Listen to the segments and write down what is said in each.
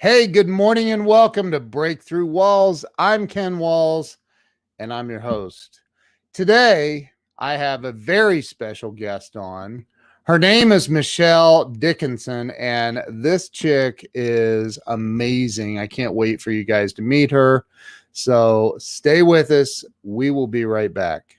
Hey, good morning and welcome to Breakthrough Walls. I'm Ken Walls and I'm your host. Today, I have a very special guest on. Her name is Michelle Dickinson, and this chick is amazing. I can't wait for you guys to meet her. So stay with us. We will be right back.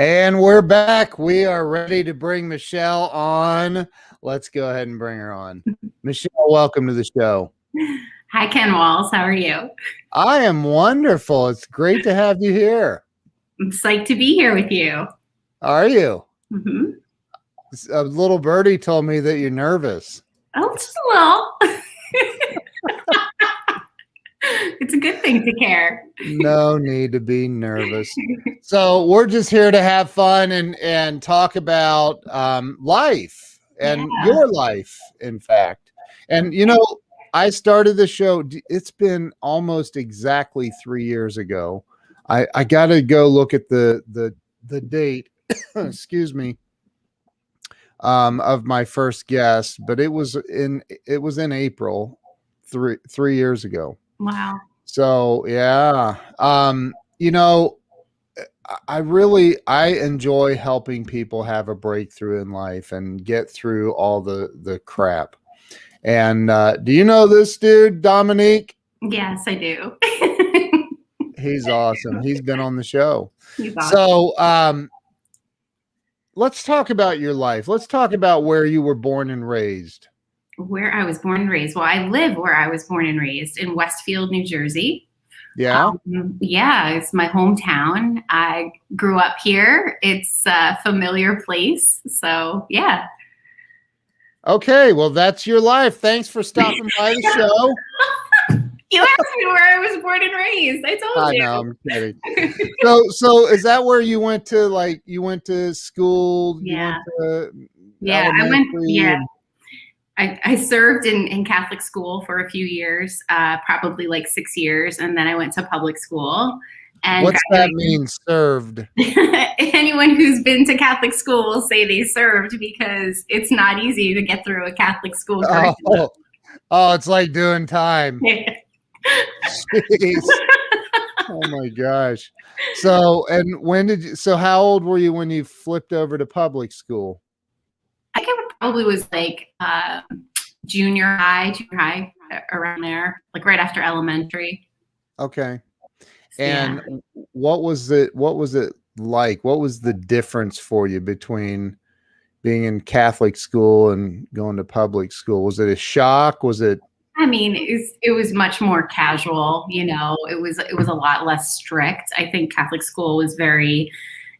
And we're back. We are ready to bring Michelle on. Let's go ahead and bring her on. Michelle, welcome to the show. Hi, Ken Walls. How are you? I am wonderful. It's great to have you here. I'm psyched to be here with you. Are you? Mm-hmm. A little birdie told me that you're nervous. Oh, just a little. It's a good thing to care. No need to be nervous. So we're just here to have fun and talk about life and your life, in fact. And, you know, I started the show. It's been almost exactly 3 years ago. I got to go look at the date, excuse me, of my first guest, but it was in April 3 years ago. Wow. So yeah, you know, I enjoy helping people have a breakthrough in life and get through all the crap. And do you know this dude, Dominique? Yes, I do. He's awesome. He's been on the show. He's awesome. So let's talk about your life. Let's talk about where you were born and raised. Where I was born and raised. Well, I live where I was born and raised in Westfield, New Jersey. Yeah. Yeah, it's my hometown. I grew up here. It's a familiar place. So, yeah. Okay, well, that's your life. Thanks for stopping by the show. You asked me where I was born and raised. I told you. I know, I'm kidding. So is that where you went to? Like, you went to school? Yeah. I went. Yeah. I served in Catholic school for a few years, probably like 6 years, and then I went to public school. And what's that mean, served? Anyone who's been to Catholic school will say they served because it's not easy to get through a Catholic school curriculum. Oh, it's like doing time. Jeez. Oh my gosh. So, and so how old were you when you flipped over to public school? I think it probably was like junior high, around there, like right after elementary. Okay. And what was it like? What was the difference for you between being in Catholic school and going to public school? Was it a shock? Was it? I mean, it was much more casual, you know, it was a lot less strict. I think Catholic school was very,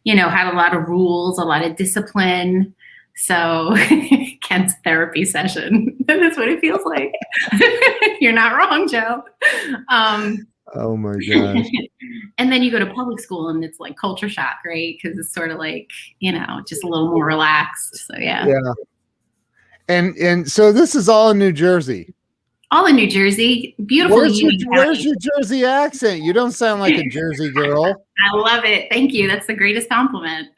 you know, had a lot of rules, a lot of discipline. So Ken's therapy session. That's what it feels like. You're not wrong, Joe. Oh my gosh. And then you go to public school and it's like culture shock, right? Because it's sort of like, you know, just a little more relaxed. So yeah. Yeah. And so this is all in New Jersey. All in New Jersey. Beautiful. Where's your Jersey accent? You don't sound like a Jersey girl. I love it. Thank you. That's the greatest compliment.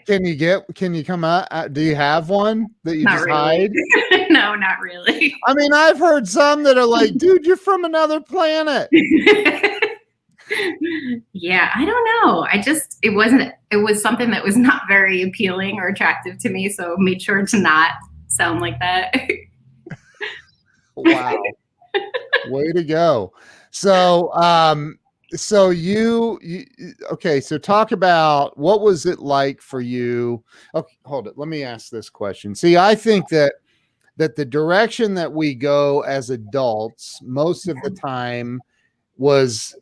Can you come out? Do you have one that you just hide? No, not really. I mean, I've heard some that are like, dude, you're from another planet. Yeah, I don't know. It was something that was not very appealing or attractive to me. So made sure to not sound like that. Wow. Way to go. So, so you okay, so talk about what was it like for you. Okay, hold it. Let me ask this question. See, I think that the direction that we go as adults most of the time was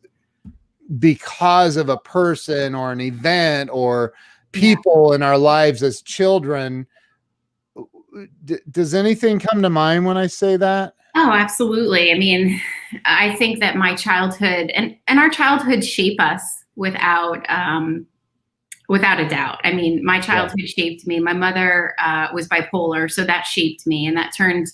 because of a person or an event or people in our lives as children. Does anything come to mind when I say that? Oh, absolutely. I mean, I think that my childhood and our childhood shape us without a doubt. I mean, my Yeah. childhood shaped me. My mother was bipolar, so that shaped me, and that turned,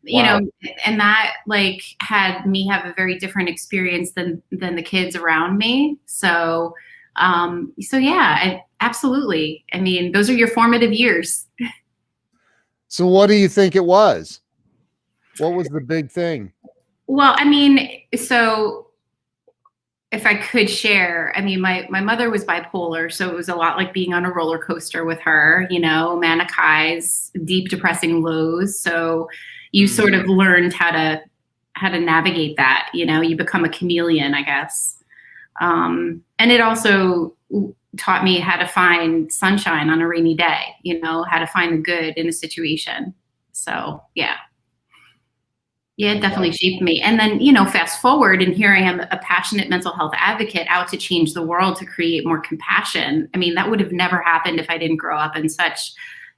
you know, Wow. and that like had me have a very different experience than the kids around me. So yeah, absolutely. I mean, those are your formative years. So what do you think it was? What was the big thing? Well, I mean, so if I could share, I mean, my mother was bipolar, so it was a lot like being on a roller coaster with her, you know, manic highs, deep depressing lows. So you Mm. sort of learned how to navigate that, you know, you become a chameleon, I guess. And it also taught me how to find sunshine on a rainy day, you know, how to find the good in a situation. So yeah. Yeah, it definitely shaped me. And then, you know, fast forward, and here I am, a passionate mental health advocate out to change the world, to create more compassion. I mean, that would have never happened if I didn't grow up in such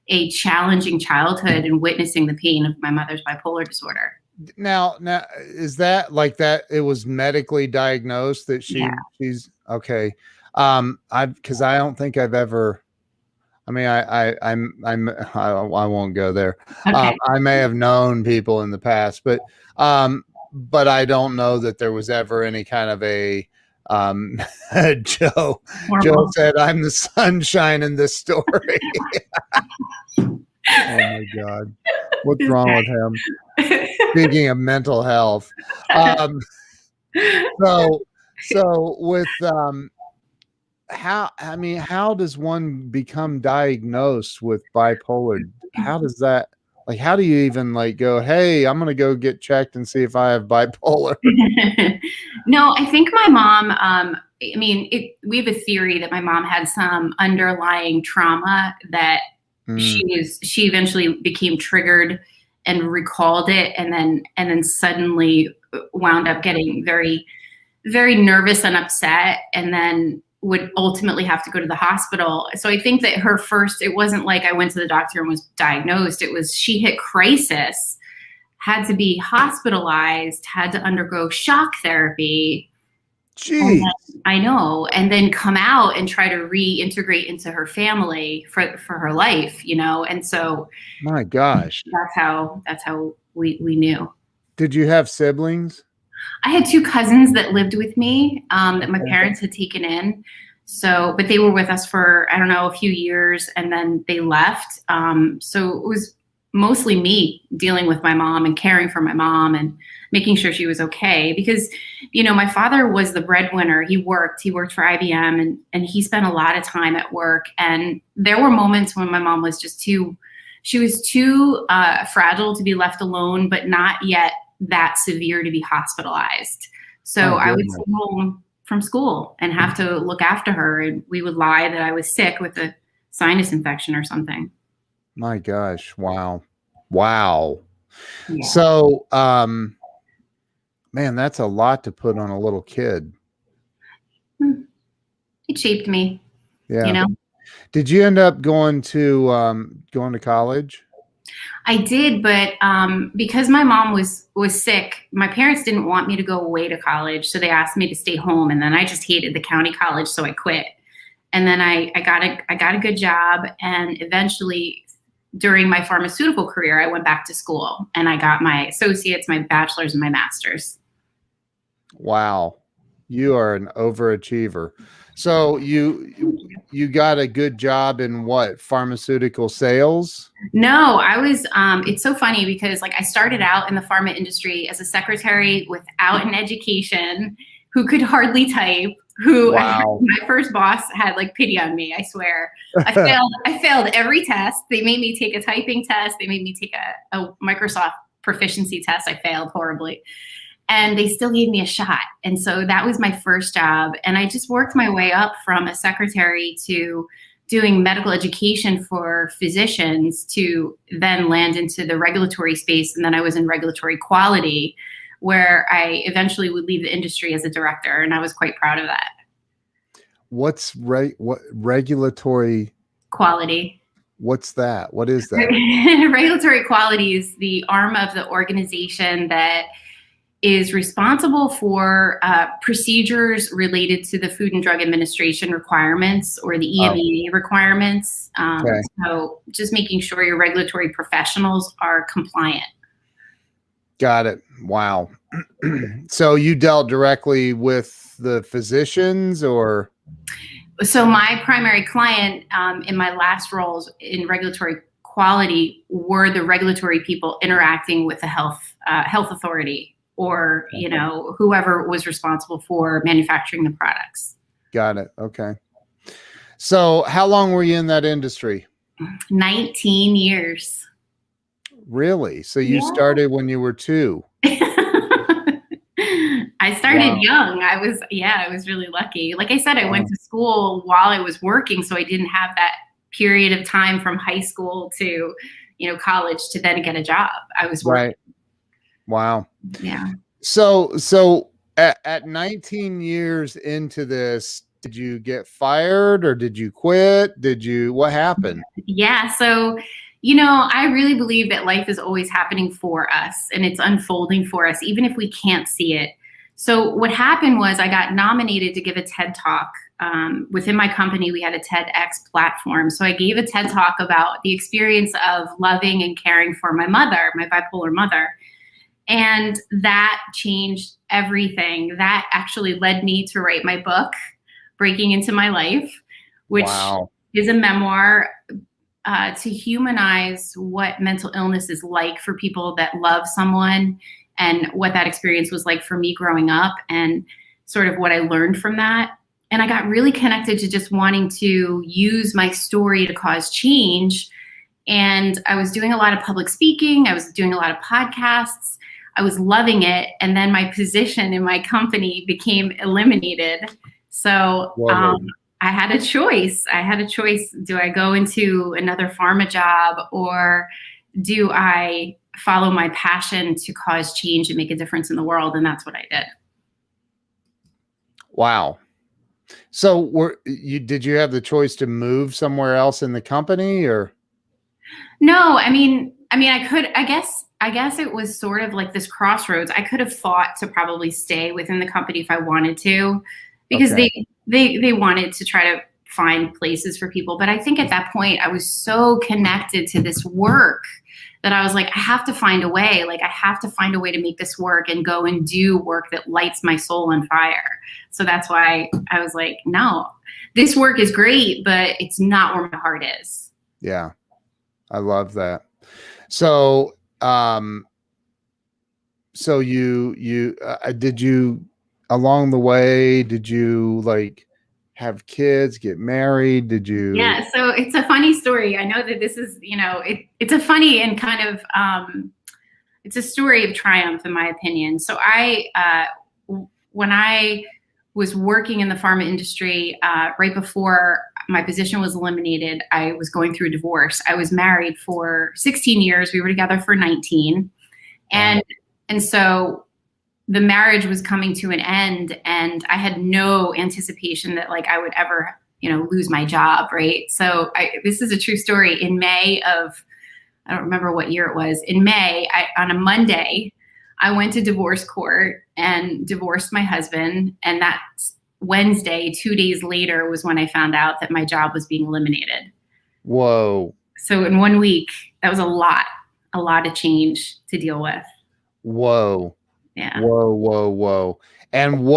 a challenging childhood and witnessing the pain of my mother's bipolar disorder. Now, is that like that? It was medically diagnosed that Yeah. she's okay. Because I don't think I've ever. I mean, I won't go there. Okay. I may have known people in the past, but I don't know that there was ever any kind of a, um, Joe, Joe Horrible. said, I'm the sunshine in this story. Oh my God. What's wrong with him? Speaking of mental health. Um, so with, how does one become diagnosed with bipolar? How does that, like, how do you even like go, hey, I'm gonna go get checked and see if I have bipolar? No, I think my mom, I mean, we have a theory that my mom had some underlying trauma that Mm, she eventually became triggered and recalled it, and then suddenly wound up getting very, very nervous and upset, and then would ultimately have to go to the hospital. So I think that her first, it wasn't like I went to the doctor and was diagnosed. It was she hit crisis, had to be hospitalized, had to undergo shock therapy. And geez, then, I know, and then come out and try to reintegrate into her family for her life, you know. And so my gosh. that's how we knew. Did you have siblings? I had two cousins that lived with me, that my Okay. parents had taken in. So, but they were with us for, I don't know, a few years, and then they left. So it was mostly me dealing with my mom and caring for my mom and making sure she was okay. Because, you know, my father was the breadwinner. He worked for IBM, and he spent a lot of time at work. And there were moments when my mom was just she was too fragile to be left alone, but not yet that severe to be hospitalized. My So I would goodness. come home from school and have to look after her, and we would lie that I was sick with a sinus infection or something. My gosh. Wow. Wow. Yeah. So, man, that's a lot to put on a little kid. Hmm. It shaped me, you Yeah. know. Did you end up going to college? I did, but because my mom was sick, my parents didn't want me to go away to college, so they asked me to stay home. And then I just hated the county college, so I quit. And then I got a good job, and eventually, during my pharmaceutical career, I went back to school and I got my associates, my bachelor's, and my master's. Wow. You are an overachiever. So you got a good job in what? Pharmaceutical sales? No, I was. It's so funny because like I started out in the pharma industry as a secretary without an education, who could hardly type. Who Wow. my first boss had like pity on me. I swear, I failed every test. They made me take a typing test. They made me take a Microsoft proficiency test. I failed horribly, and they still gave me a shot. And so that was my first job. And I just worked my way up from a secretary to doing medical education for physicians, to then land into the regulatory space. And then I was in regulatory quality, where I eventually would leave the industry as a director. And I was quite proud of that. What regulatory Quality. What's that? What is that? Regulatory quality is the arm of the organization that is responsible for procedures related to the Food and Drug Administration requirements or the Oh, EMEA requirements. okay. So just making sure your regulatory professionals are compliant. Got it. Wow. So you dealt directly with the physicians or? So my primary client in my last roles in regulatory quality were the regulatory people interacting with the health authority or whoever was responsible for manufacturing the products. Got it. Okay. So how long were you in that industry? 19 years. Really? So you started when you were 2? I started young. I was really lucky. Like I said, I went to school while I was working, so I didn't have that period of time from high school to, college to then get a job. I was working. Right. Wow. Yeah. So at 19 years into this, did you get fired or did you quit? What happened? Yeah. So, I really believe that life is always happening for us and it's unfolding for us, even if we can't see it. So what happened was I got nominated to give a TED Talk. Within my company, we had a TEDx platform. So I gave a TED Talk about the experience of loving and caring for my mother, my bipolar mother. And that changed everything. That actually led me to write my book, Breaking Into My Life, which is a memoir to humanize what mental illness is like for people that love someone and what that experience was like for me growing up and sort of what I learned from that. And I got really connected to just wanting to use my story to cause change. And I was doing a lot of public speaking. I was doing a lot of podcasts. I was loving it. And then my position in my company became eliminated. So I had a choice. Do I go into another pharma job or do I follow my passion to cause change and make a difference in the world? And that's what I did. Wow. So did you have the choice to move somewhere else in the company or? No, I mean, I could, I guess it was sort of like this crossroads. I could have fought to probably stay within the company if I wanted to, because they wanted to try to find places for people. But I think at that point I was so connected to this work that I was like, I have to find a way. Like I have to find a way to make this work and go and do work that lights my soul on fire. So that's why I was like, no, this work is great, but it's not where my heart is. Yeah. I love that. So, so did you, along the way, did you like have kids, get married? Did you? Yeah. So it's a funny story. I know that this is, it's a funny and kind of, it's a story of triumph in my opinion. So when I was working in the pharma industry, right before my position was eliminated, I was going through a divorce. I was married for 16 years. We were together for 19. And so the marriage was coming to an end and I had no anticipation that like I would ever, lose my job. Right. So this is a true story. In May of, I don't remember what year it was. In May, on a Monday, I went to divorce court and divorced my husband. And that Wednesday, 2 days later, was when I found out that my job was being eliminated. Whoa. So in 1 week, that was a lot of change to deal with. Whoa. Yeah. Whoa. And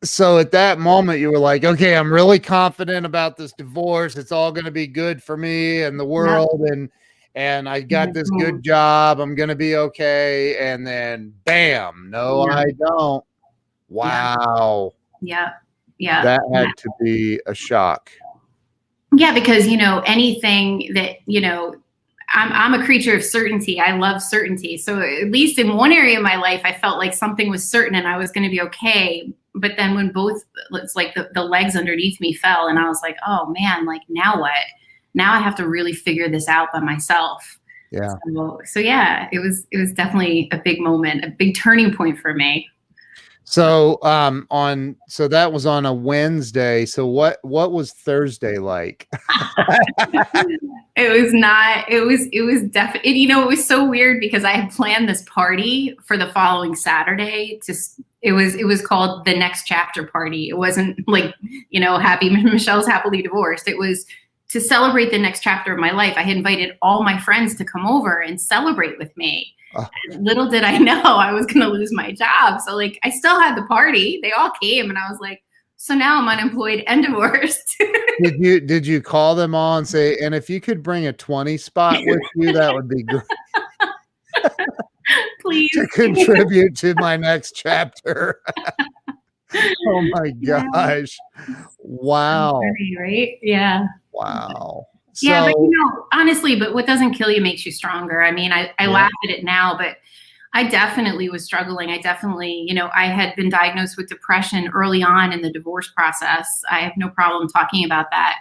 so at that moment you were like, okay, I'm really confident about this divorce. It's all going to be good for me and the world. And I got this good job. I'm going to be okay. And then bam, I don't. Wow. Yeah. That had to be a shock. Yeah. Because, anything that, I'm a creature of certainty. I love certainty. So at least in one area of my life, I felt like something was certain and I was going to be okay. But then when it's like the legs underneath me fell and I was like, oh man, like now what? Now I have to really figure this out by myself. Yeah. So yeah, it was definitely a big moment, a big turning point for me. So so that was on a Wednesday. So what was Thursday like? It was not, it was definitely, you know, it was so weird because I had planned this party for the following Saturday. It was called the Next Chapter Party. It wasn't like, you know, Michelle's happily divorced. It was to celebrate the next chapter of my life. I had invited all my friends to come over and celebrate with me. Little did I know I was going to lose my job. So like, I still had the party. They all came and I was like, so now I'm unemployed and divorced. Did you call them all and say, and if you could bring a 20 spot with you, that would be great. Please. To contribute to my next chapter. Oh my gosh. Wow. Funny, right? Yeah. Wow. Yeah, but you know, honestly, but what doesn't kill you makes you stronger. I mean, I laugh at it now, but I definitely was struggling. I definitely, you know, I had been diagnosed with depression early on in the divorce process. I have no problem talking about that.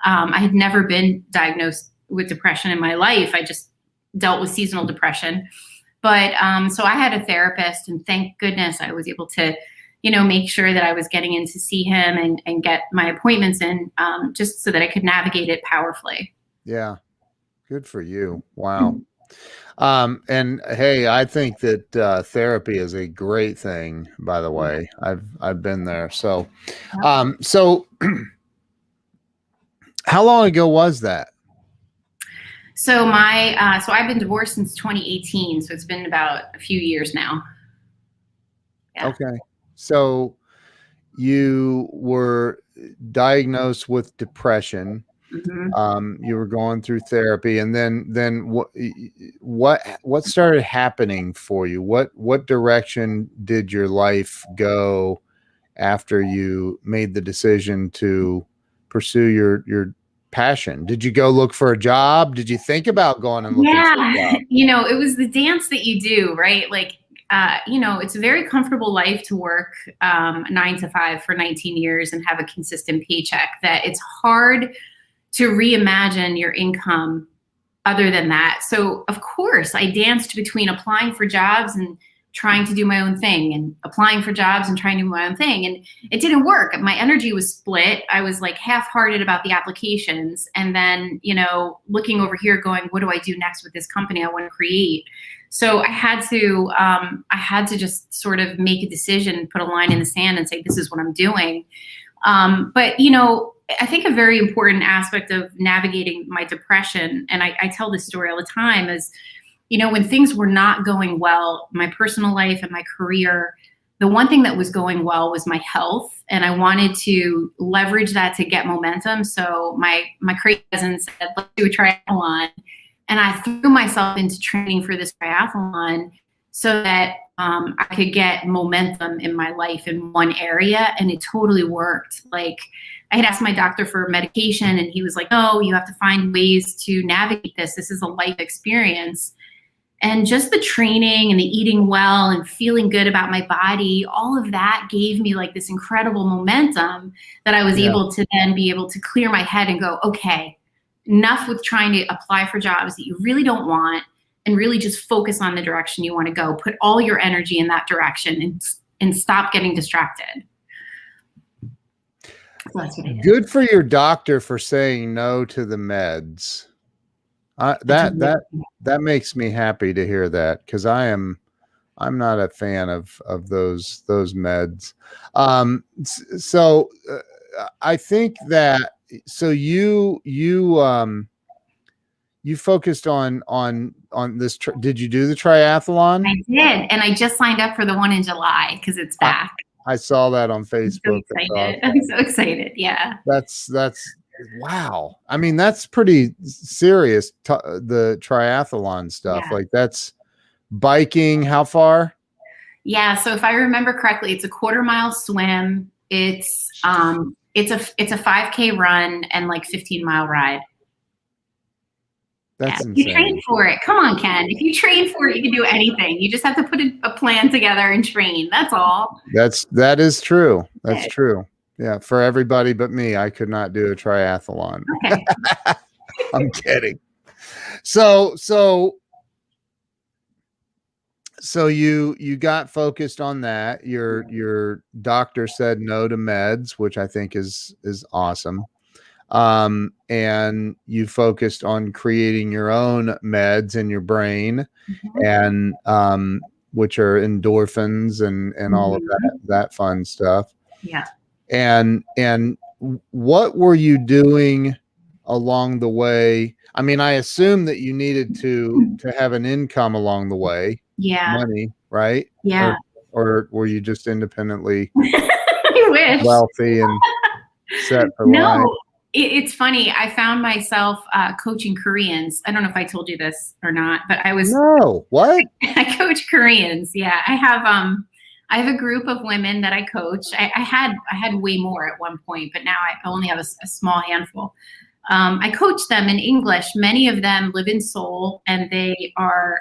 I had never been diagnosed with depression in my life. I just dealt with seasonal depression. But so I had a therapist, and thank goodness I was able to, you know, make sure that I was getting in to see him and get my appointments in, just so that I could navigate it powerfully. Yeah. Good for you. Wow. And hey, I think that therapy is a great thing, by the way. I've been there. So so how long ago was that? So so I've been divorced since 2018. So it's been about a few years now. Yeah. Okay. So you were diagnosed with depression. Mm-hmm. You were going through therapy, and then what started happening for you? What direction did your life go after you made the decision to pursue your passion? Did you go look for a job? Did you think about going and looking for a job? You know, it was the dance that you do, right? Like, you know, it's a very comfortable life to work 9 to 5 for 19 years and have a consistent paycheck, that it's hard to reimagine your income other than that. So of course I danced between applying for jobs and trying to do my own thing, and applying for jobs and trying to do my own thing. And it didn't work. My energy was split. I was like half-hearted about the applications. And then, you know, looking over here going, what do I do next with this company I want to create? So I had to just sort of make a decision, put a line in the sand and say, this is what I'm doing. But, you know, I think a very important aspect of navigating my depression, and I tell this story all the time, is, you know, when things were not going well, my personal life and my career, the one thing that was going well was my health. And I wanted to leverage that to get momentum. So my crazy cousin said, let's do a triathlon. And I threw myself into training for this triathlon so that I could get momentum in my life in one area. And it totally worked. Like, I had asked my doctor for medication and he was like, no, you have to find ways to navigate this. This is a life experience. And just the training and the eating well and feeling good about my body, all of that gave me like this incredible momentum that I was able to then be able to clear my head and go, okay, enough with trying to apply for jobs that you really don't want, and really just focus on the direction you want to go. Put all your energy in that direction and stop getting distracted. So that's what I did. Good for your doctor for saying no to the meds. That makes me happy to hear that, because I'm not a fan of those meds. So I think that, so you focused on this. Did you do the triathlon? I did, and I just signed up for the one in July because it's back. I saw that on Facebook. I'm so excited. Yeah. That's wow. I mean, that's pretty serious. The triathlon stuff, like that's biking. How far? Yeah. So if I remember correctly, it's a 1/4 mile swim. It's a 5K run and like 15-mile ride. That's insane. You train for it. Come on, Ken. If you train for it, you can do anything. You just have to put a plan together and train. That's all. That is true. That's true. Yeah. For everybody but me, I could not do a triathlon. Okay. I'm kidding. So So you got focused on that. Your doctor said no to meds, which I think is awesome. And you focused on creating your own meds in your brain, Mhm. and which are endorphins and all of Mhm. that fun stuff. Yeah. And what were you doing along the way? I mean, I assume that you needed to have an income along the way, Yeah. money, right? Yeah. Or were you just independently I wish. wealthy and set for life? No, it's funny. I found myself coaching Koreans. I don't know if I told you this or not, but No, what? I coach Koreans. Yeah, I have a group of women that I coach. I had way more at one point, but now I only have a small handful. I coach them in English. Many of them live in Seoul and they are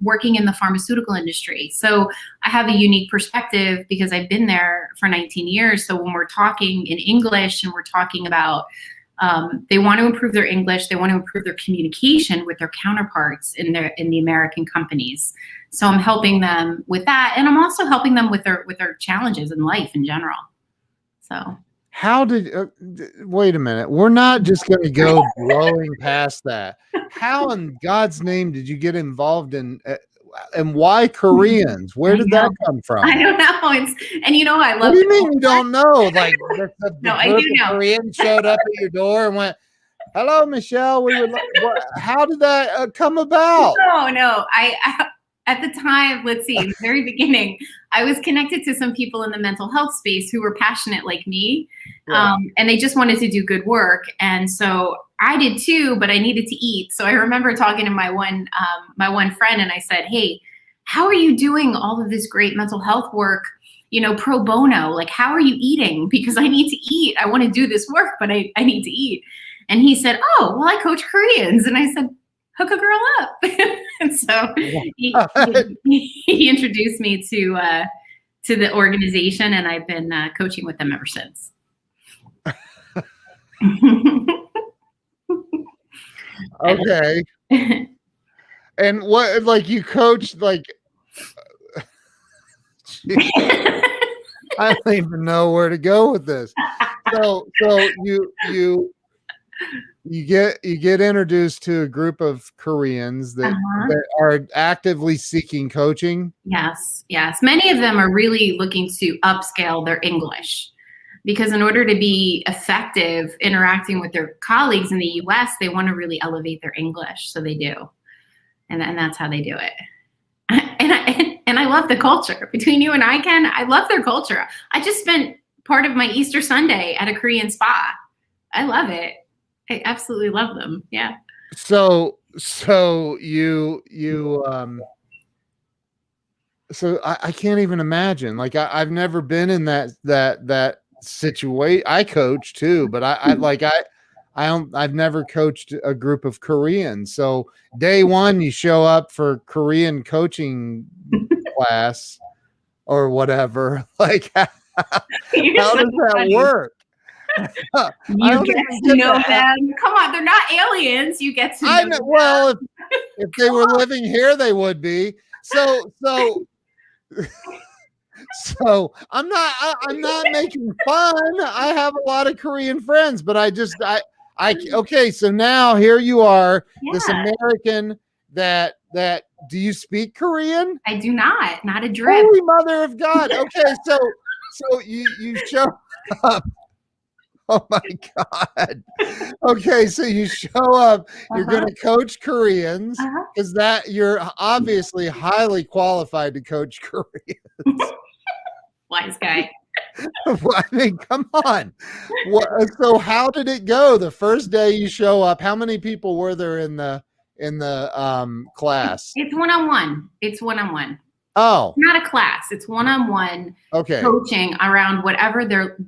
working in the pharmaceutical industry. So I have a unique perspective because I've been there for 19 years. So when we're talking in English and we're talking about they want to improve their English, they want to improve their communication with their counterparts in the American companies. So I'm helping them with that, and I'm also helping them with their challenges in life in general. So How did wait a minute? We're not just going to go blowing past that. How in God's name did you get involved in and why Koreans? Where I did know. that come I from? don't know. And I What love do the you mean you culture. don't know? Like the No, I group do of know. Koreans showed up at your door and went, "Hello, Michelle. We would like." How did that come about? No. I at the time, let's see, in the very beginning, I was connected to some people in the mental health space who were passionate like me, Yeah. and they just wanted to do good work. And so I did too, but I needed to eat. So I remember talking to my one friend, and I said, "Hey, how are you doing all of this great mental health work? Pro bono. Like, how are you eating? Because I need to eat. I want to do this work, but I need to eat." And he said, "Oh, well, I coach Koreans." And I said, "Hook a girl up." And so he introduced me to the organization, and I've been coaching with them ever since. Okay. And what, like, you coached, like, I don't even know where to go with this. So you get introduced to a group of Koreans Uh-huh. that are actively seeking coaching. Yes. Many of them are really looking to upscale their English because in order to be effective interacting with their colleagues in the US, they want to really elevate their English. So they do. And that's how they do it. And I love the culture. Between you and I, Ken, I love their culture. I just spent part of my Easter Sunday at a Korean spa. I love it. I absolutely love them. Yeah. So so I can't even imagine. Like I've never been in that situation. I coach too, but I've never coached a group of Koreans. So day one, you show up for Korean coaching class or whatever. Like how You're does so that funny. work? I You don't get even to get know that. them. Come on, they're not aliens. You get to I know know. them. Well, if they were living here, they would be. So I'm not making fun. I have a lot of Korean friends, but I okay, so now here you are, this Yeah, American that do you speak Korean? I do not a drip. Holy mother of God. Okay, so you show up. Oh my God. Okay, so you show up, you're Uh-huh. gonna coach Koreans Uh-huh. because that you're obviously highly qualified to coach Koreans. Wise guy. Well, I mean, come on. So how did it go the first day you show up? How many people were there in the class? It's one on one. It's one on one. Oh, Not a class. It's one on one okay. coaching around whatever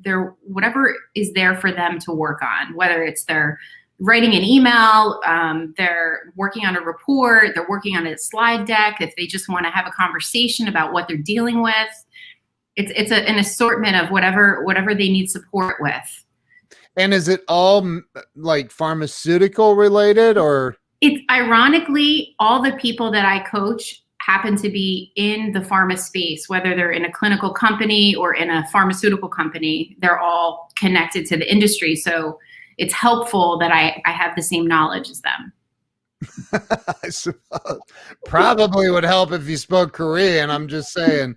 whatever is there for them to work on. Whether it's they're writing an email, they're working on a report, they're working on a slide deck. If they just want to have a conversation about what they're dealing with, it's an assortment of whatever they need support with. And is it all like pharmaceutical related or? It's ironically all the people that I coach happen to be in the pharma space, whether they're in a clinical company or in a pharmaceutical company, they're all connected to the industry. So it's helpful that I have the same knowledge as them. I suppose probably would help if you spoke Korean. I'm just saying,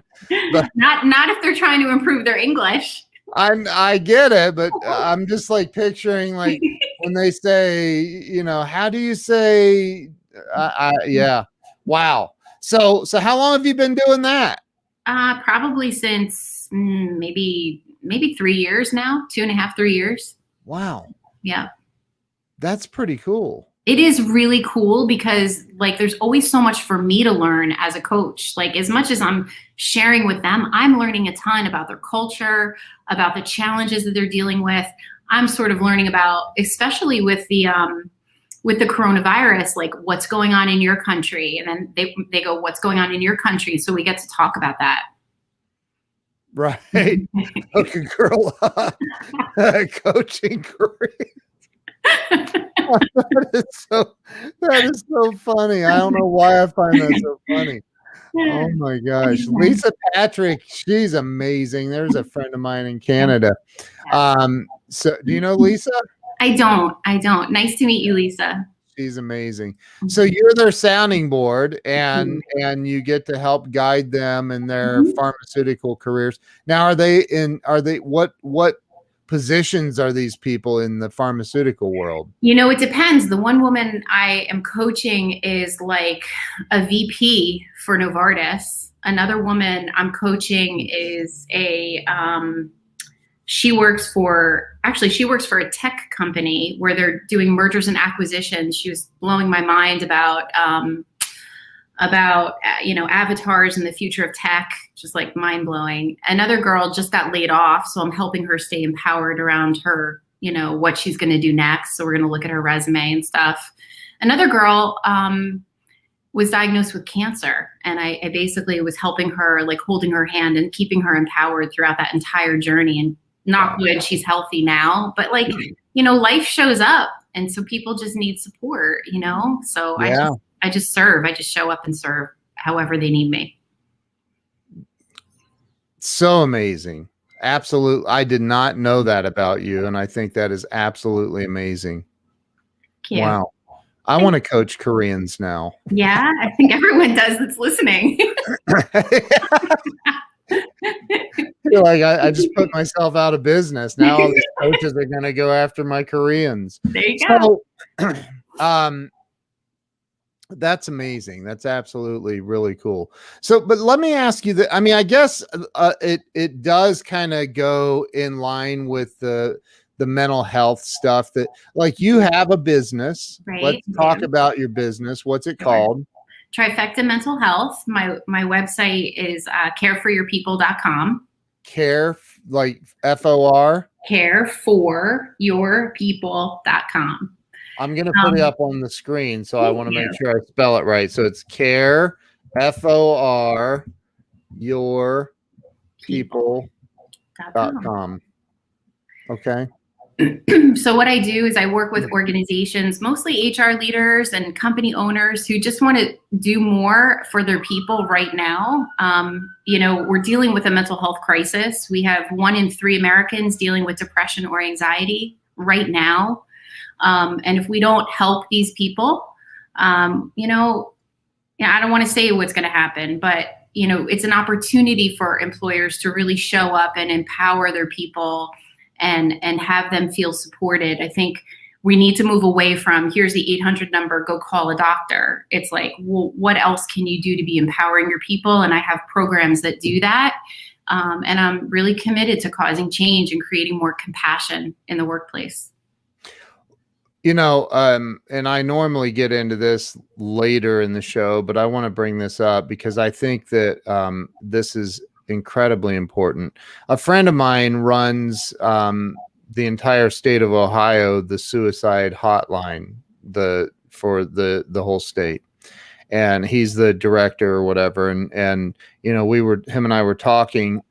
but not if they're trying to improve their English. I get it, but I'm just like picturing like when they say, you know, how do you say, yeah, wow. So how long have you been doing that? Probably since maybe 3 years now, 2.5, 3 years. Wow. Yeah. That's pretty cool. It is really cool because like there's always so much for me to learn as a coach. Like as much as I'm sharing with them, I'm learning a ton about their culture, about the challenges that they're dealing with. I'm sort of learning about, especially with the coronavirus, like what's going on in your country. And then they go, what's going on in your country? So we get to talk about that. Right. Okay, girl. Coaching Korean. that is so funny. I don't know why I find that so funny. Oh my gosh. Lisa Patrick, she's amazing. There's a friend of mine in Canada. So do you know Lisa? I don't. Nice to meet you, Lisa. She's amazing. So you're their sounding board and you get to help guide them in their pharmaceutical careers. Now what positions are these people in the pharmaceutical world? You know, it depends. The one woman I am coaching is like a VP for Novartis. Another woman I'm coaching is she works for a tech company where they're doing mergers and acquisitions. She was blowing my mind about avatars and the future of tech, just like mind blowing. Another girl just got laid off, so I'm helping her stay empowered around her, what she's going to do next. So we're going to look at her resume and stuff. Another girl was diagnosed with cancer, and I basically was helping her, like holding her hand and keeping her empowered throughout that entire journey. And knock wood, she's healthy now, but like, life shows up. And so people just need support, so yeah. I just serve. I just show up and serve however they need me. So amazing. Absolutely. I did not know that about you. And I think that is absolutely amazing. Wow. I want to coach Koreans now. Yeah, I think everyone does that's listening. Like I just put myself out of business. Now all these coaches are going to go after my Koreans. There you go. So, that's amazing. That's absolutely really cool. So, but let me ask you that. I mean, I guess it does kind of go in line with the mental health stuff that, like, you have a business. Right. Let's talk about your business. What's it called? Trifecta Mental Health. My website is careforyourpeople.com. Care, like FOR? Careforyourpeople.com. I'm going to put it up on the screen, so I want to make sure I spell it right. So it's care, FOR, your people.com. Okay. So what I do is I work with organizations, mostly HR leaders and company owners who just want to do more for their people right now. We're dealing with a mental health crisis. We have 1 in 3 Americans dealing with depression or anxiety right now. And if we don't help these people, I don't want to say what's going to happen, but, it's an opportunity for employers to really show up and empower their people and have them feel supported. I think we need to move away from, here's the 800 number, go call a doctor. It's like, well, what else can you do to be empowering your people? And I have programs that do that. And I'm really committed to causing change and creating more compassion in the workplace. And I normally get into this later in the show, but I want to bring this up because I think that this is incredibly important. A friend of mine runs the entire state of Ohio, the suicide hotline, for the whole state. And he's the director or whatever. And him and I were talking,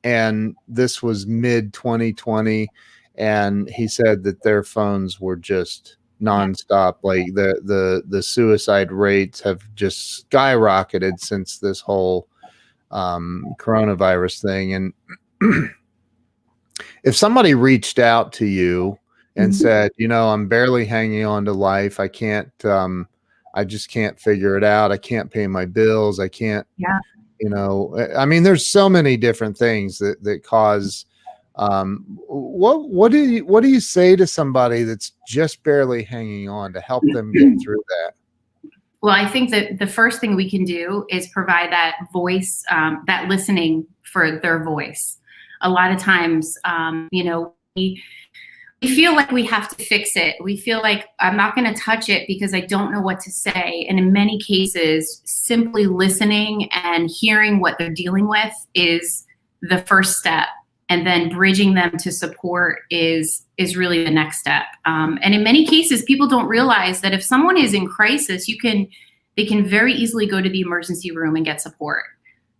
and this was mid 2020. And he said that their phones were just Yeah. nonstop. Like the suicide rates have just skyrocketed since this whole coronavirus thing. And if somebody reached out to you and Mhm. said, I'm barely hanging on to life, I just can't figure it out. I can't pay my bills. I can't, Yeah. I mean, there's so many different things that cause, what do you say to somebody that's just barely hanging on to help them get through that? Well, I think that the first thing we can do is provide that voice, that listening for their voice. A lot of times, we feel like we have to fix it. We feel like I'm not going to touch it because I don't know what to say. And in many cases, simply listening and hearing what they're dealing with is the first step. And then bridging them to support is really the next step. And in many cases, people don't realize that if someone is in crisis, they can very easily go to the emergency room and get support.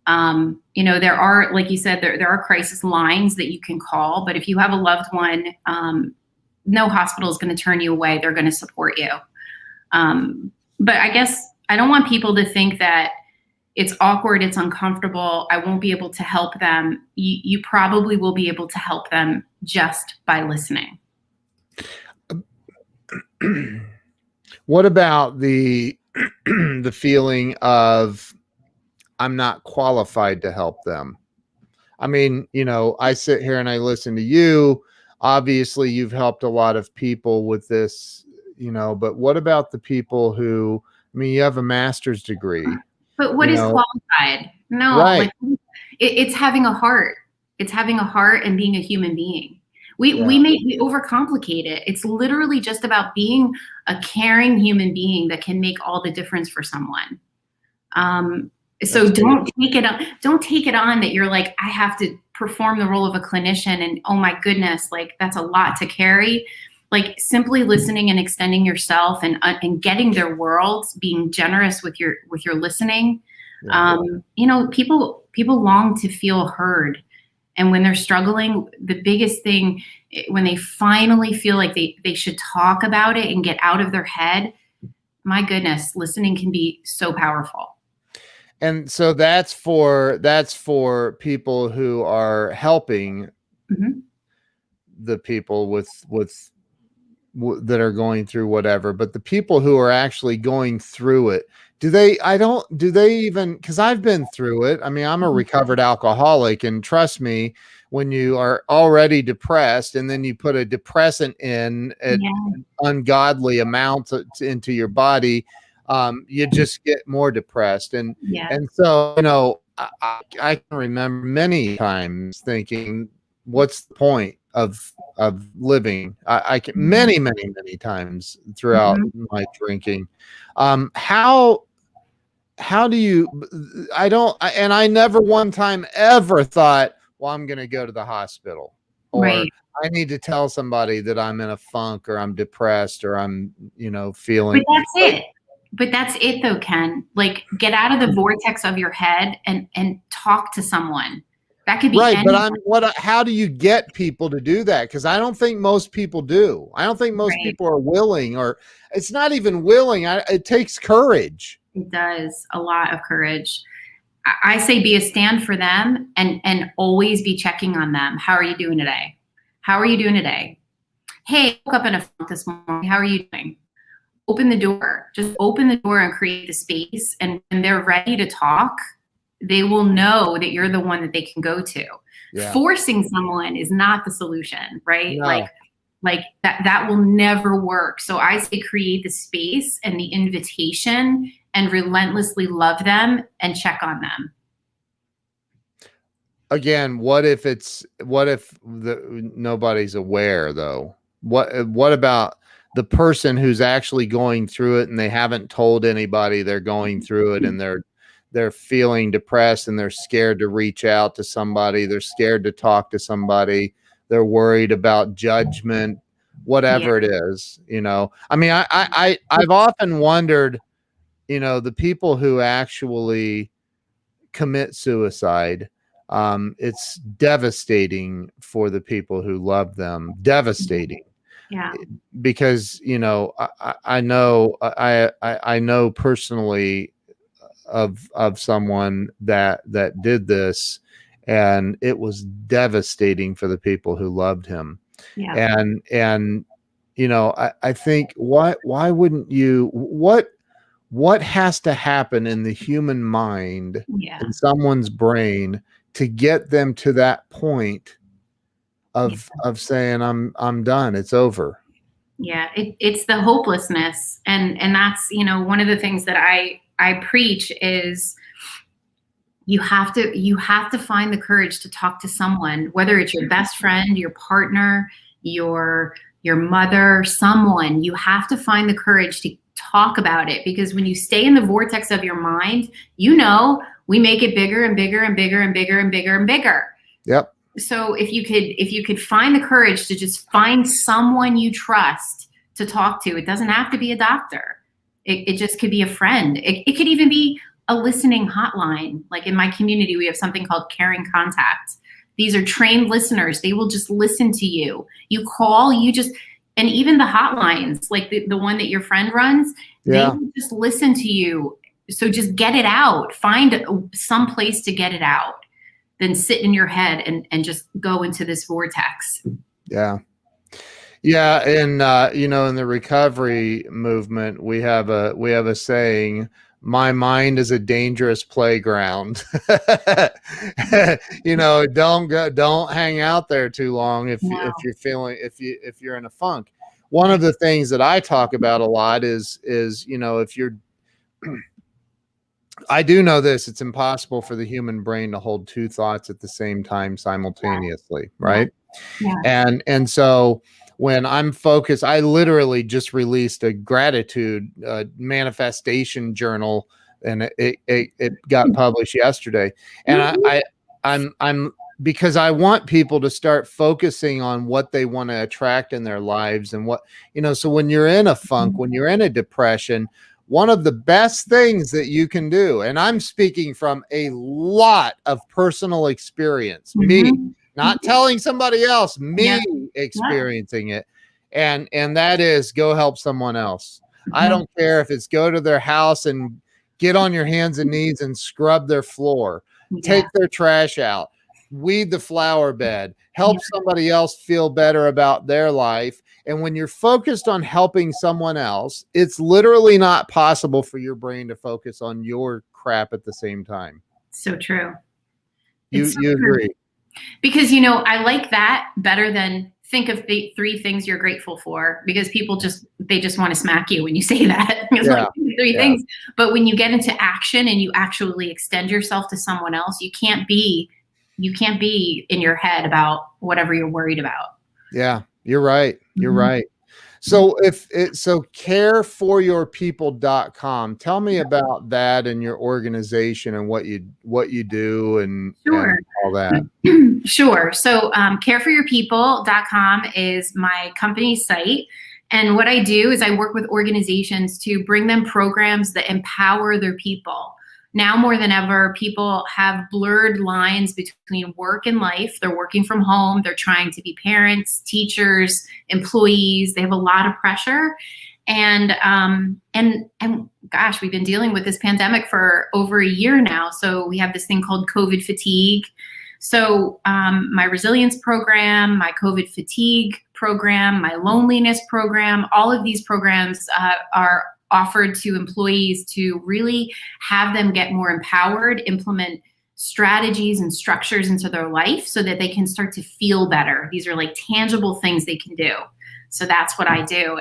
There are, like you said, there are crisis lines that you can call, but if you have a loved one, no hospital is going to turn you away. They're going to support you. But I guess I don't want people to think that it's awkward, it's uncomfortable, I won't be able to help them. You probably will be able to help them just by listening. What about the the feeling of I'm not qualified to help them? I mean, I sit here and I listen to you. Obviously, you've helped a lot of people with this, but what about the people who, I mean, you have a master's degree, But what is qualified? No, right? like it's having a heart. It's having a heart and being a human being. We Yeah. we overcomplicate it. It's literally just about being a caring human being that can make all the difference for someone. So That's don't take it on. Don't take it on that you're like, I have to perform the role of a clinician, and oh my goodness, like that's a lot to carry. Like simply listening and extending yourself and getting their worlds, being generous with your listening. Yeah. People long to feel heard, and when they're struggling, the biggest thing when they finally feel like they should talk about it and get out of their head, my goodness, listening can be so powerful. And so that's for people who are helping Mm-hmm. the people that are going through whatever, but the people who are actually going through it, do they even, because I've been through it. I mean, I'm a recovered alcoholic, and trust me, when you are already depressed and then you put a depressant in at ungodly amounts into your body, you just get more depressed. And so I can remember many times thinking, what's the point of living? I can many times throughout my drinking. How do you, and I never one time ever thought, well, I'm going to go to the hospital, or Right. I need to tell somebody that I'm in a funk, or I'm depressed, or I'm, feeling. But that's it. But that's it though, Ken. Like get out of the vortex of your head and talk to someone. That could be right. anyone. But how do you get people to do that? Because I don't think most people do. I don't think most people are willing, or it's not even willing. It takes courage. It does, a lot of courage. I say be a stand for them and always be checking on them. How are you doing today? How are you doing today? Hey, I woke up in a funk this morning. How are you doing? Open the door. Just open the door and create the space. And when they're ready to talk, they will know that you're the one that they can go to. Yeah. Forcing someone is not the solution, right? No. Like that will never work. So I say create the space and the invitation and relentlessly love them and check on them. Again, what if nobody's aware though? What about the person who's actually going through it and they haven't told anybody they're going through it, and they're feeling depressed and they're scared to reach out to somebody, they're scared to talk to somebody, they're worried about judgment, whatever it is, I mean, I've often wondered, the people who actually commit suicide, it's devastating for the people who love them, devastating. Yeah. because, you know, I know, I know personally of someone that did this, and it was devastating for the people who loved him. Yeah. And you know, I think, why wouldn't you, what has to happen in the human mind, Yeah. in someone's brain, to get them to that point Yeah. of saying, I'm done, it's over. Yeah. It's the hopelessness. And that's, you know, one of the things that I preach is you have to find the courage to talk to someone, whether it's your best friend, your partner, your mother, someone. You have to find the courage to talk about it, because when you stay in the vortex of your mind, you know, we make it bigger and bigger and bigger and bigger and bigger and bigger. Yep. So if you could find the courage to just find someone you trust to talk to, it doesn't have to be a doctor. It just could be a friend. It could even be a listening hotline. Like in my community, we have something called Caring Contact. These are trained listeners. They will just listen to you. You call, and even the hotlines, like the one that your friend runs, they will just listen to you. So just get it out. Find some place to get it out. Then sit in your head and just go into this vortex. Yeah. Yeah. And, you know, in the recovery movement, we have a saying, my mind is a dangerous playground. You know, don't hang out there too long if you're feeling, if you're in a funk. One of the things that I talk about a lot is, you know, if you're, I do know this, it's impossible for the human brain to hold two thoughts at the same time simultaneously, right? Yeah. And so when I'm focused, I literally just released a gratitude manifestation journal, and it got published yesterday. And I'm because I want people to start focusing on what they want to attract in their lives, and what, you know, so when you're in a funk, when you're in a depression, one of the best things that you can do, and I'm speaking from a lot of personal experience, me, not telling somebody else, me experiencing it. And that is, go help someone else. I don't care if it's go to their house and get on your hands and knees and scrub their floor, take their trash out, weed the flower bed, help somebody else feel better about their life. And when you're focused on helping someone else, it's literally not possible for your brain to focus on your crap at the same time. So true. You agree? Because, you know, I like that better than think of the 3 things you're grateful for, because people just want to smack you when you say that. It's like 3 things. But when you get into action and you actually extend yourself to someone else, you can't be in your head about whatever you're worried about. Yeah, you're right. You're right. So so careforyourpeople.com, tell me about that and your organization and what you do and all that. Sure. So careforyourpeople.com is my company's site. And what I do is I work with organizations to bring them programs that empower their people. Now more than ever, people have blurred lines between work and life. They're working from home. They're trying to be parents, teachers, employees. They have a lot of pressure. And gosh, we've been dealing with this pandemic for over a year now. So we have this thing called COVID fatigue. So my resilience program, my COVID fatigue program, my loneliness program, all of these programs are offered to employees to really have them get more empowered, implement strategies and structures into their life so that they can start to feel better. These are like tangible things they can do. So that's what I do.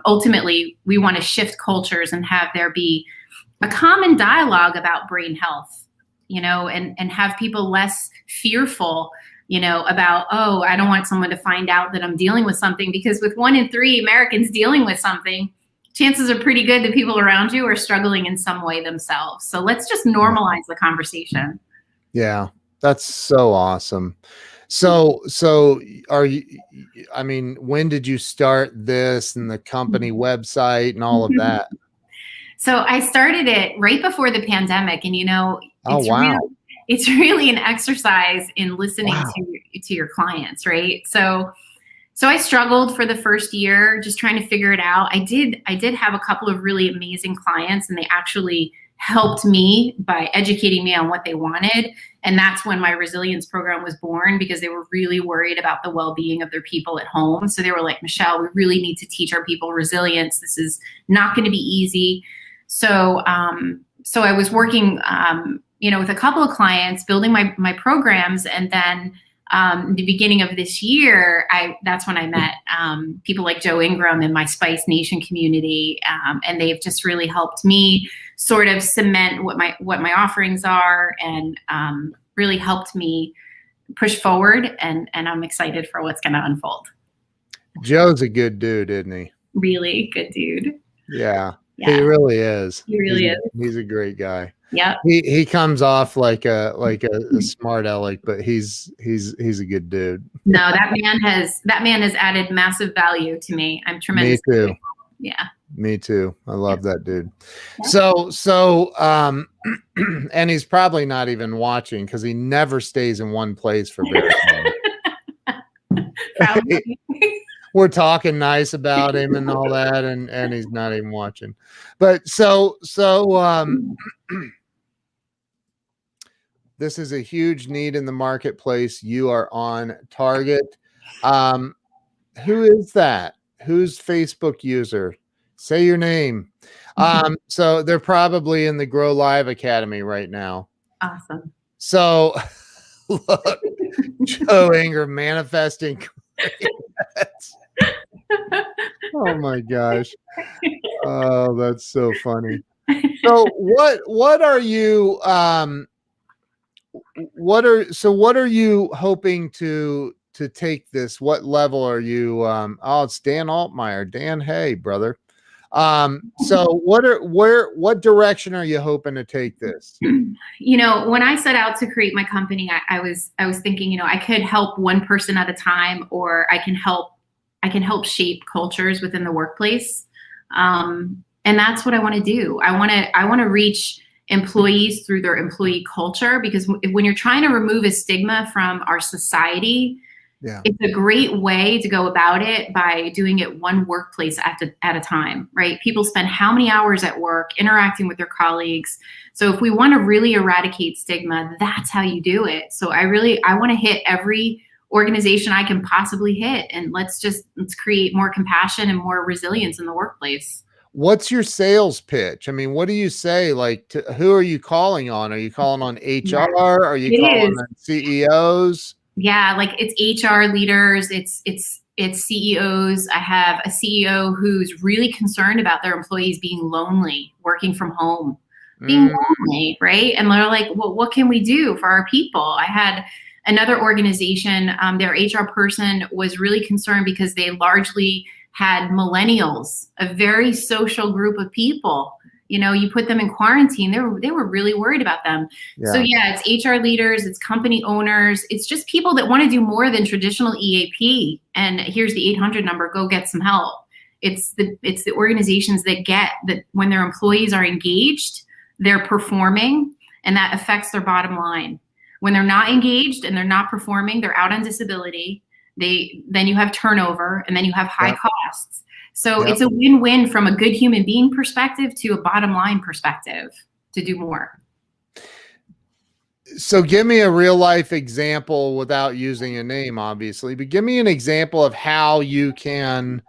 Ultimately, we want to shift cultures and have there be a common dialogue about brain health, you know, and have people less fearful, you know, about, oh, I don't want someone to find out that I'm dealing with something, because with 1 in 3 Americans dealing with something, chances are pretty good that people around you are struggling in some way themselves. So let's just normalize the conversation. Yeah, that's so awesome. So are you, I mean, when did you start this and the company Mm-hmm. website and all of that? So I started it right before the pandemic, and, you know, it's really an exercise in listening to your clients, right? So So I struggled for the first year, just trying to figure it out. I did have a couple of really amazing clients, and they actually helped me by educating me on what they wanted. And that's when my resilience program was born, because they were really worried about the well-being of their people at home. So they were like, Michelle, we really need to teach our people resilience. This is not going to be easy. So, so I was working, with a couple of clients, building my programs, and then the beginning of this year, that's when I met people like Joe Ingram in my Spice Nation community, and they've just really helped me sort of cement what my offerings are, and really helped me push forward. And I'm excited for what's going to unfold. Joe's a good dude, isn't he? Really good dude. Yeah, Yeah. he really is. He really is. He's a great guy. Yeah. He comes off like a smart aleck, but he's a good dude. No, that man has added massive value to me. I'm tremendously Me too. grateful. Yeah. Me too. I love that dude. Yeah. So and he's probably not even watching, because he never stays in one place for very long. Probably. We're talking nice about him and all that, and he's not even watching. But so this is a huge need in the marketplace. You are on target. Who is that? Who's Facebook user? Say your name. So they're probably in the Grow Live Academy right now. Awesome. So look, Joe Ingram manifesting. Oh my gosh. Oh, that's so funny. So what are you what are you hoping to take this? What level are you it's Dan Altmeyer. Dan, hey brother. So what direction are you hoping to take this? When I set out to create my company, I was thinking, I could help one person at a time, or I can help shape cultures within the workplace. And that's what I want to do. I want to reach employees through their employee culture, because when you're trying to remove a stigma from our society, it's a great way to go about it by doing it one workplace at a time, right? People spend how many hours at work interacting with their colleagues. So if we want to really eradicate stigma, that's how you do it. So I want to hit every organization I can possibly hit, and let's create more compassion and more resilience in the workplace. What's your sales pitch? I mean, what do you say? Like, who are you calling on? Are you calling on HR? Are you calling on CEOs? Yeah, like it's HR leaders, it's CEOs. I have a CEO who's really concerned about their employees being lonely, working from home, being lonely, right? And they're like, well, what can we do for our people? I had another organization, their HR person was really concerned because they largely had millennials, a very social group of people. You put them in quarantine, they were really worried about them. Yeah. So yeah, it's HR leaders, it's company owners, it's just people that want to do more than traditional EAP. And here's the 800 number, go get some help. It's the organizations that get that when their employees are engaged, they're performing, and that affects their bottom line. When they're not engaged and they're not performing, they're out on disability. Then you have turnover, and then you have high costs. So it's a win-win from a good human being perspective to a bottom line perspective to do more. So give me a real life example, without using a name, obviously, but give me an example of how you can,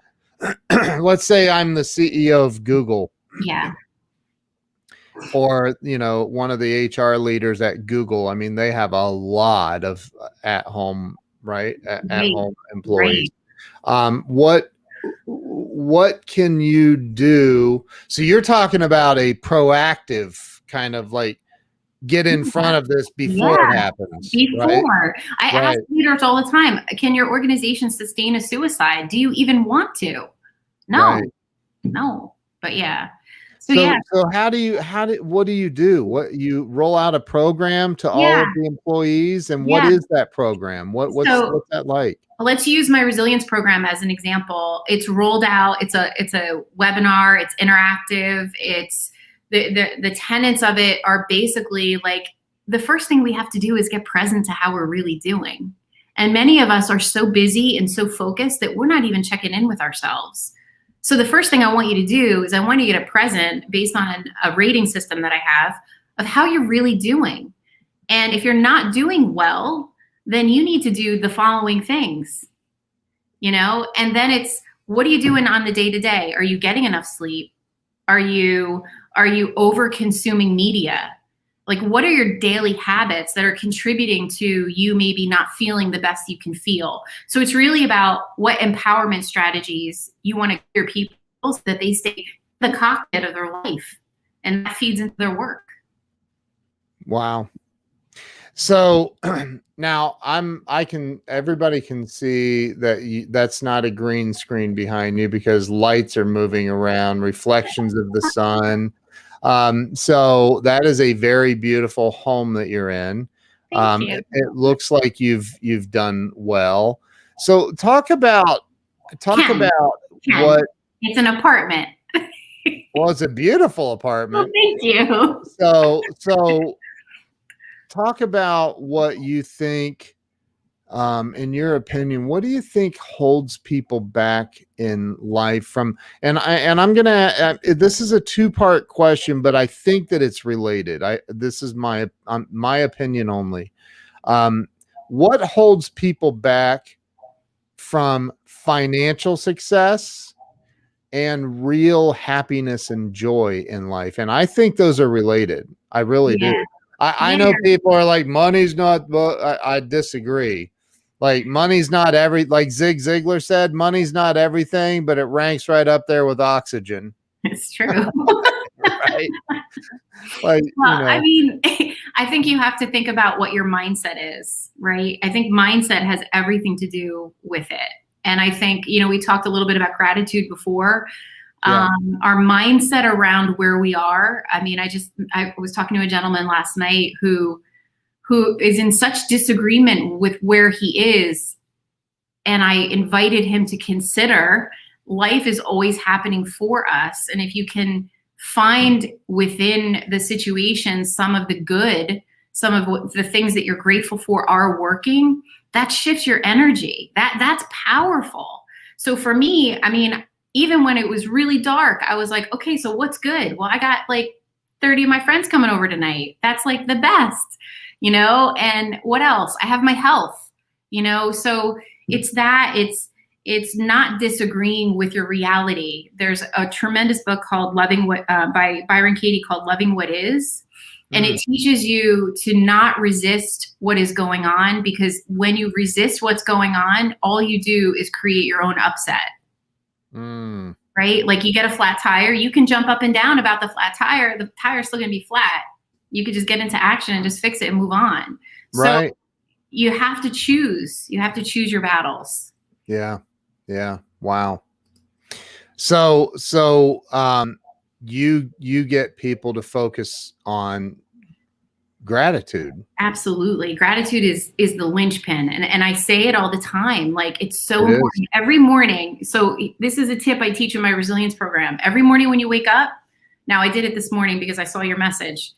let's say I'm the CEO of Google. Yeah. Or, one of the HR leaders at Google. I mean, they have a lot of at-home, right? At-home employees. Right. What can you do? So you're talking about a proactive kind of like get in front of this before it happens. Before. Right? I ask leaders all the time, can your organization sustain a suicide? Do you even want to? No. Right. No. But yeah. So So what do you do? What, you roll out a program to all of the employees, and what is that program? What's that like? Let's use my resilience program as an example. It's rolled out. It's a webinar. It's interactive. It's the tenets of it are basically like, the first thing we have to do is get present to how we're really doing. And many of us are so busy and so focused that we're not even checking in with ourselves. So the first thing I want you to do is I want you to get a present based on a rating system that I have of how you're really doing. And if you're not doing well, then you need to do the following things, and then it's, what are you doing on the day to day? Are you getting enough sleep? Are you over consuming media? Like, what are your daily habits that are contributing to you maybe not feeling the best you can feel? So it's really about what empowerment strategies you want to give your people so that they stay in the cockpit of their life, and that feeds into their work. Wow. So now everybody can see that that's not a green screen behind you, because lights are moving around, reflections of the sun. So that is a very beautiful home that you're in. Thank you. It looks like you've done well. So talk about what. It's an apartment. Well, it's a beautiful apartment. Well, thank you. So talk about what you think, in your opinion, what do you think holds people back in life from, and I'm going to, this is a two-part question, but I think that it's related. This is my opinion only. What holds people back from financial success and real happiness and joy in life? And I think those are related. I really do. I know people are like, money's not, well, I disagree. Like, money's not like Zig Ziglar said, money's not everything, but it ranks right up there with oxygen. It's true. Right? Like, well, I mean, I think you have to think about what your mindset is, right? I think mindset has everything to do with it. And I think, we talked a little bit about gratitude before. Yeah. Our mindset around where we are. I mean, I was talking to a gentleman last night who is in such disagreement with where he is. And I invited him to consider life is always happening for us. And if you can find within the situation some of the good, some of the things that you're grateful for are working, that shifts your energy. That's powerful. So for me, I mean, even when it was really dark, I was like, okay, so what's good? Well, I got like 30 of my friends coming over tonight. That's like the best, and what else? I have my health, so it's not disagreeing with your reality. There's a tremendous book called by Byron Katie called Loving What Is. And it teaches you to not resist what is going on, because when you resist what's going on, all you do is create your own upset. Right? Like, you get a flat tire, you can jump up and down about the flat tire. The tire's still going to be flat. You could just get into action and just fix it and move on. Right. So you have to choose. You have to choose your battles. Yeah. Yeah. Wow. So you get people to focus on gratitude. Absolutely. Gratitude is the linchpin. And I say it all the time. Like, it's so important every morning. So this is a tip I teach in my resilience program. Every morning when you wake up, now I did it this morning because I saw your message.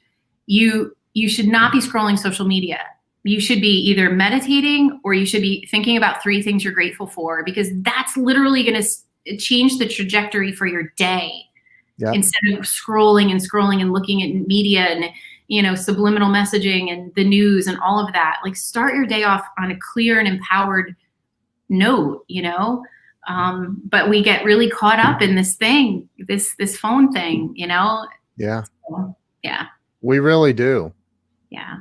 You should not be scrolling social media. You should be either meditating, or you should be thinking about 3 things you're grateful for, because that's literally going to change the trajectory for your day. Yep. Instead of scrolling and looking at media and, subliminal messaging and the news and all of that. Like, start your day off on a clear and empowered note, but we get really caught up in this thing, this phone thing, Yeah. So, yeah. We really do. Yeah.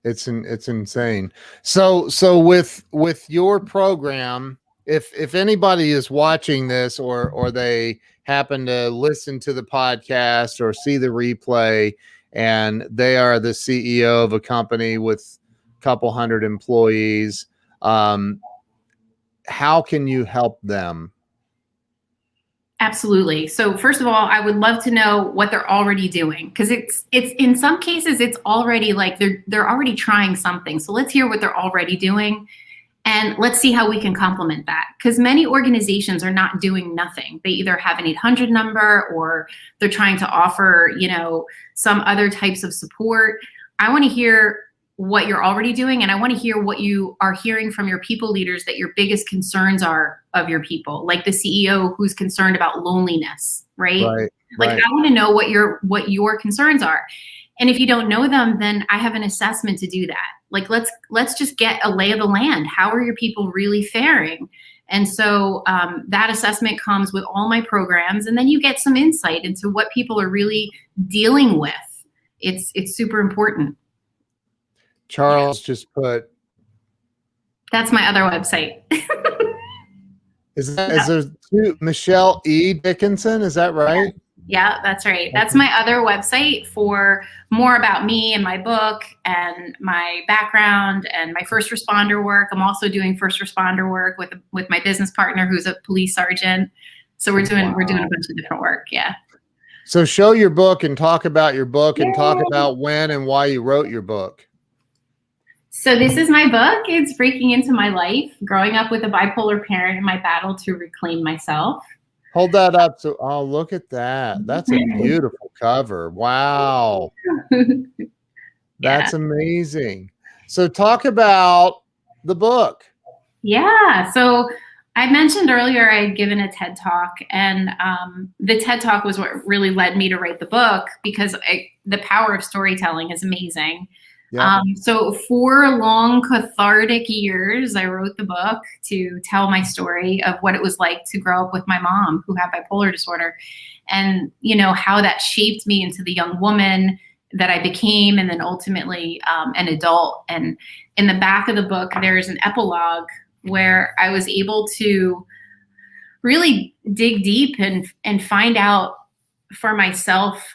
It's insane. So with your program, if anybody is watching this, or they happen to listen to the podcast or see the replay, and they are the CEO of a company with a couple hundred employees, how can you help them? Absolutely. So first of all, I would love to know what they're already doing, because it's in some cases it's already like they're already trying something. So let's hear what they're already doing, and let's see how we can complement that. Because many organizations are not doing nothing. They either have an 800 number, or they're trying to offer, some other types of support. I want to hear what you're already doing, and I want to hear what you are hearing from your people leaders that your biggest concerns are of your people, like the CEO who's concerned about loneliness, right? Right. Like Right. I want to know what your concerns are. And if you don't know them, then I have an assessment to do that. Like let's just get a lay of the land. How are your people really faring? And so that assessment comes with all my programs, and then you get some insight into what people are really dealing with. It's super important. Charles just put. That's my other website. Is there Michelle E. Dickinson? Is that right? Yeah, that's right. That's my other website for more about me and my book and my background and my first responder work. I'm also doing first responder work with my business partner who's a police sergeant. So we're doing a bunch of different work. Yeah. So show your book and talk about your book and talk about when and why you wrote your book. So this is my book. It's Breaking Into My Life, Growing Up with a Bipolar Parent and My Battle to Reclaim Myself. Hold that up. So, oh, look at that. That's a beautiful cover. Wow. That's amazing. So talk about the book. Yeah. So I mentioned earlier I had given a TED Talk, and the TED Talk was what really led me to write the book, because the power of storytelling is amazing. Yeah. So 4 long cathartic years, I wrote the book to tell my story of what it was like to grow up with my mom who had bipolar disorder, and, you know, how that shaped me into the young woman that I became, and then ultimately an adult. And in the back of the book, there's an epilogue where I was able to really dig deep and find out for myself,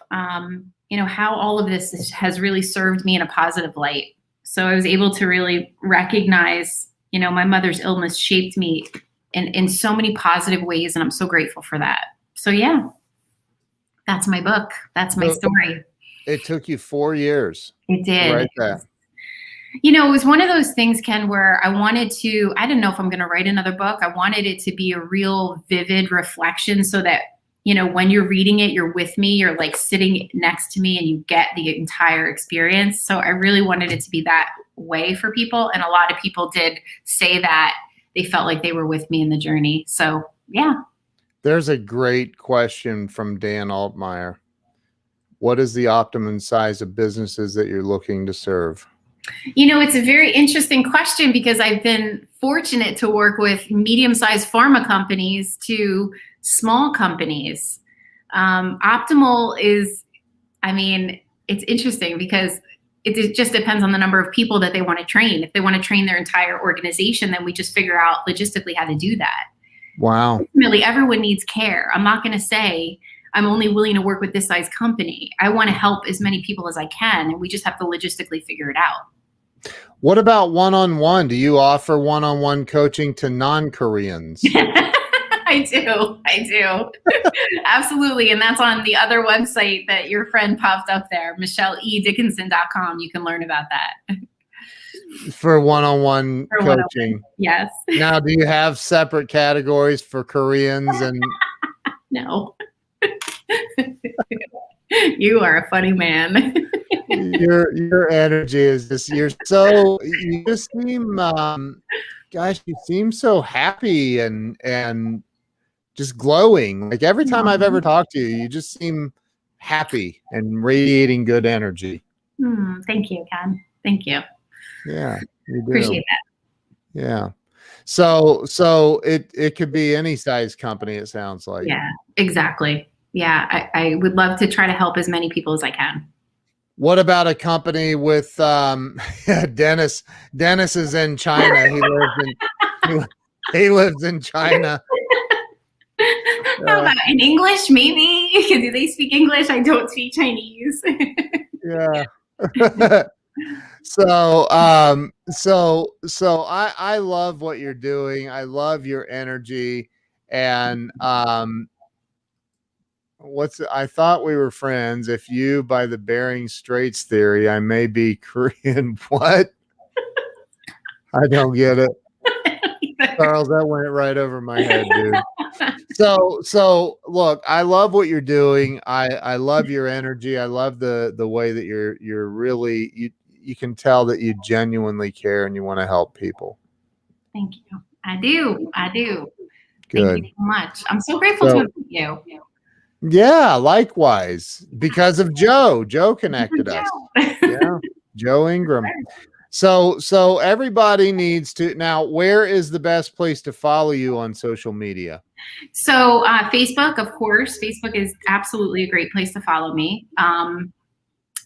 you know, how all of this has really served me in a positive light. So I was able to really recognize, you know, my mother's illness shaped me in so many positive ways, and I'm so grateful for that. So yeah, that's my book. That's my story. It took you 4 years. It did. To write that. You know, it was one of those things, Ken, where I didn't know if I'm going to write another book. I wanted it to be a real vivid reflection so that, you know, when you're reading it, you're with me, you're like sitting next to me and you get the entire experience. So I really wanted it to be that way for people. And a lot of people did say that they felt like they were with me in the journey. So yeah. There's a great question from Dan Altmeyer. What is the optimum size of businesses that you're looking to serve? You know, it's a very interesting question, because I've been fortunate to work with medium-sized pharma companies to small companies. Optimal is, I mean, it's interesting because it just depends on the number of people that they want to train. If they want to train their entire organization, then we just figure out logistically how to do that. Wow. Ultimately, everyone needs care. I'm not going to say I'm only willing to work with this size company. I want to help as many people as I can, and we just have to logistically figure it out. What about one-on-one? Do you offer one-on-one coaching to non-Koreans? I do. Absolutely. And that's on the other website that your friend popped up there, MichelleEDickinson.com. You can learn about that. For one-on-one coaching. One-on-one. Yes. Now, do you have separate categories for Koreans and? No. You are a funny man. Your energy is just, you just seem, gosh, you seem so happy and just glowing. Like every time I've ever talked to you, you just seem happy and radiating good energy. Thank you, Ken. Thank you. Yeah, you do. Appreciate that. Yeah. So it could be any size company, it sounds like. Yeah, exactly. Yeah, I would love to try to help as many people as I can. What about a company with Dennis? Dennis is in China. He lives in China. How about in English, maybe? Do they speak English? I don't speak Chinese. Yeah. So I love what you're doing. I love your energy. And I thought we were friends. If you, by the Bering Straits theory, I may be Korean. What? I don't get it. Charles, that went right over my head, dude. So look, I love what you're doing. I love your energy. I love the way that you're really, you can tell that you genuinely care and you want to help people. Thank you. I do. Good. Thank you so much. I'm so grateful to meet you. Yeah, likewise. Because of Joe. Joe connected us. Yeah, Joe Ingram. So everybody needs to now. Where is the best place to follow you on social media? So Facebook, of course. Facebook is absolutely a great place to follow me.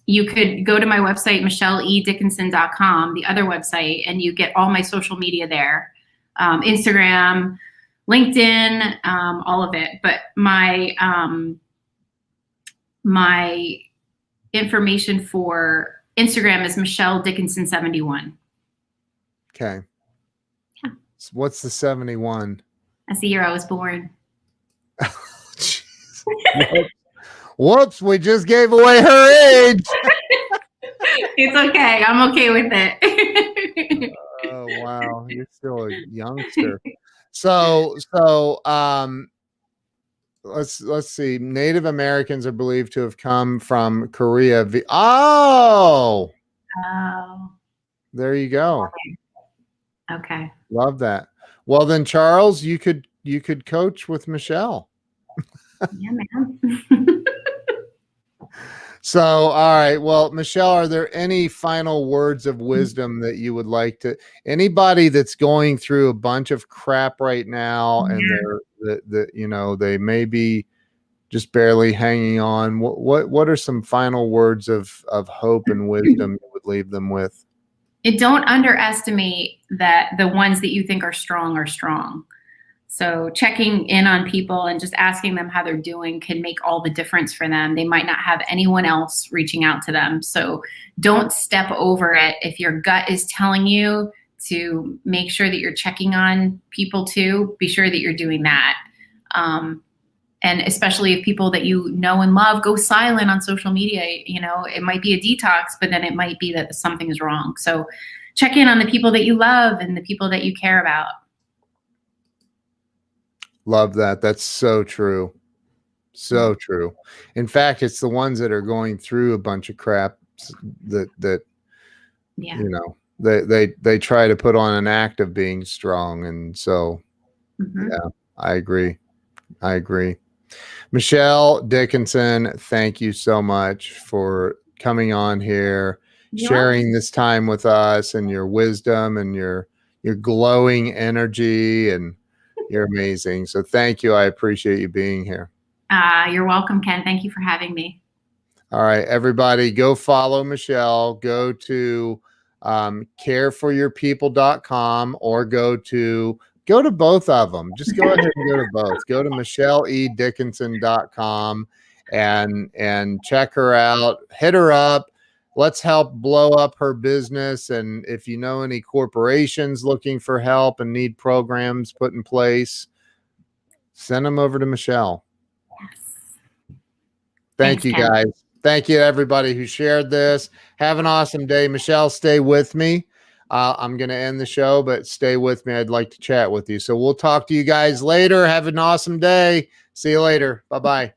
You could go to my website, michelledickinson.com, the other website, and you get all my social media there. Instagram, LinkedIn, all of it. But my information for Instagram is Michelle Dickinson 71. Okay. Yeah. So what's the 71? That's the year I was born. Whoops, we just gave away her age. It's okay. I'm okay with it. Oh, wow. You're still a youngster. So let's see. Native Americans are believed to have come from Korea. Oh, there you go. Okay. Love that. Well, then, Charles, you could coach with Michelle. Yeah, man. So, all right. Well, Michelle, are there any final words of wisdom that you would like to anybody that's going through a bunch of crap right now and they're they may be just barely hanging on? What are some final words of hope and wisdom you would leave them with? Don't underestimate that the ones that you think are strong. So checking in on people and just asking them how they're doing can make all the difference for them. They might not have anyone else reaching out to them. So don't step over it. If your gut is telling you to make sure that you're checking on people too, be sure that you're doing that. And especially if people that you know and love go silent on social media, it might be a detox, but then it might be that something is wrong. So check in on the people that you love and the people that you care about. Love that. That's so true. So true. In fact, it's the ones that are going through a bunch of crap that they try to put on an act of being strong. And so, yeah, I agree. Michelle Dickinson, thank you so much for coming on here, sharing this time with us and your wisdom and your glowing energy, and you're amazing. So thank you. I appreciate you being here. You're welcome, Ken. Thank you for having me. All right, everybody, go follow Michelle. Go to careforyourpeople.com or go to both of them. Just go ahead and go to both. Go to michelledickinson.com and check her out. Hit her up. Let's help blow up her business. And if you know any corporations looking for help and need programs put in place, send them over to Michelle. Yes. Thanks, you guys. Thank you to everybody who shared this. Have an awesome day. Michelle, stay with me. I'm going to end the show, but stay with me. I'd like to chat with you. So we'll talk to you guys later. Have an awesome day. See you later. Bye-bye.